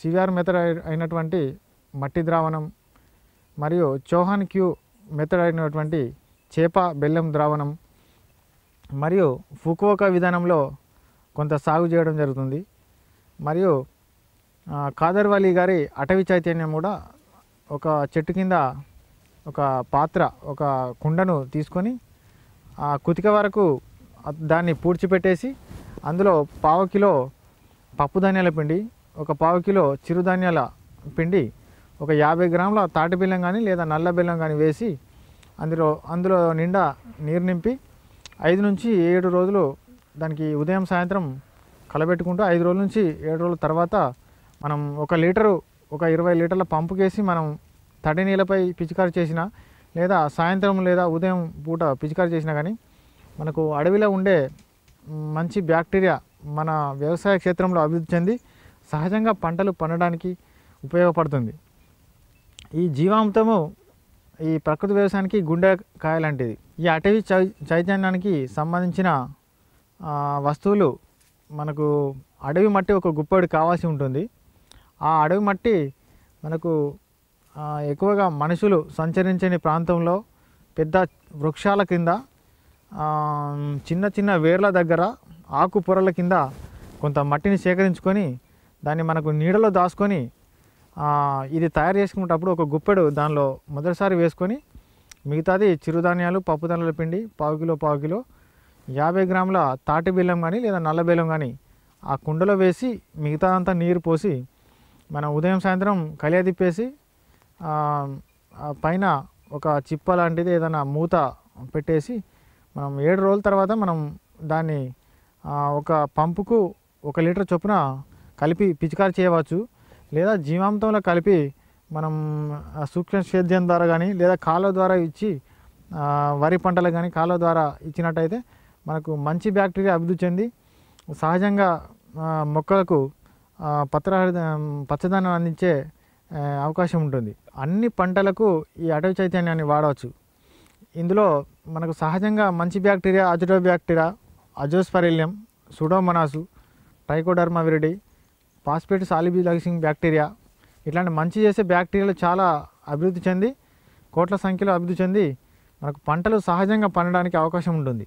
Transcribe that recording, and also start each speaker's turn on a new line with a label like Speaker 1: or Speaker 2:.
Speaker 1: CVR method అయినటువంటి మట్టి ద్రావణం మరియు చౌహాన్ క్యూ మెథడ్ అయినటువంటి చేప బెల్లం ద్రావణం మరియు ఫుకువోకా విధానంలో కొంత సాగు చేయడం జరుగుతుంది. మరియు కాదర్వలి గారి అటవీ చైతన్యం కూడా ఒక చెట్టు కింద ఒక పాత్ర ఒక కుండను తీసుకొని ఆ కుతిక వరకు దాన్ని పూడ్చిపెట్టేసి అందులో 1/4 కిలో పప్పు ధాన్యాల పిండి, ఒక 1/4 కిలో చిరుధాన్యాల పిండి, ఒక 50 గ్రాముల తాటి బెల్లం కానీ లేదా నల్ల బెల్లం కానీ వేసి అందులో నిండా నీరు నింపి 5 నుంచి 7 రోజులు దానికి ఉదయం సాయంత్రం కలబెట్టుకుంటూ 5 రోజుల నుంచి 7 రోజుల తర్వాత మనం 1 లీటరు ఒక 20 లీటర్ల పంపుకేసి మనం తడి నీళ్ళపై పిచికారి చేసినా లేదా సాయంత్రం లేదా ఉదయం పూట పిచికారి చేసినా కానీ మనకు అడవిలో ఉండే మంచి బ్యాక్టీరియా మన వ్యవసాయ క్షేత్రంలో అభివృద్ధి చెంది సహజంగా పంటలు పండడానికి ఉపయోగపడుతుంది. ఈ జీవామృతము ఈ ప్రకృతి వ్యవసాయానికి గుండెకాయ లాంటిది. ఈ అటవీ చైతన్యానికి సంబంధించిన వస్తువులు మనకు అడవి మట్టి ఒక గుప్పెడు కావాల్సి ఉంటుంది. ఆ అడవి మట్టి మనకు ఎక్కువగా మనుషులు సంచరించని ప్రాంతంలో పెద్ద వృక్షాల కింద చిన్న చిన్న వేర్ల దగ్గర ఆకు పొరల కింద కొంత మట్టిని సేకరించుకొని దాన్ని మనకు నీడలో దాచుకొని ఇది తయారు చేసుకునేటప్పుడు ఒక గుప్పెడు దానిలో మొదటిసారి వేసుకొని మిగతాది చిరుధాన్యాలు పప్పుధాన్యాల పిండి 1/4 కిలో 50 గ్రాముల తాటి బెల్లం కానీ లేదా నల్ల బెల్లం కానీ ఆ కుండలో వేసి మిగతా అంతా నీరు పోసి మనం ఉదయం సాయంత్రం కలియ తిప్పేసి పైన ఒక చిప్ప లాంటిది ఏదైనా మూత పెట్టేసి మనం 7 రోజుల తర్వాత మనం దాన్ని ఒక పంపుకు 1 లీటర్ చొప్పున కలిపి పిచికారి చేయవచ్చు. లేదా జీవామృతంలో కలిపి మనం సూక్ష్మ సేద్యం ద్వారా కానీ లేదా కాలువ ద్వారా ఇచ్చి వరి పంటలకు కానీ కాలువ ద్వారా ఇచ్చినట్టయితే మనకు మంచి బ్యాక్టీరియా అభివృద్ధి చెంది సహజంగా మొక్కలకు పచ్చదనం అందించే అవకాశం ఉంటుంది. అన్ని పంటలకు ఈ అటవీ చైతన్యాన్ని వాడవచ్చు. ఇందులో మనకు సహజంగా మంచి bacteria azotobacteria, azospirillum, pseudomonas, trichoderma viride, phosphate solubilising bacteria ఇట్లాంటి మంచి చేసే బ్యాక్టీరియాలు చాలా అభివృద్ధి చెంది కోట్ల సంఖ్యలో అభివృద్ధి చెంది మనకు పంటలు సహజంగా పండడానికి అవకాశం ఉంటుంది.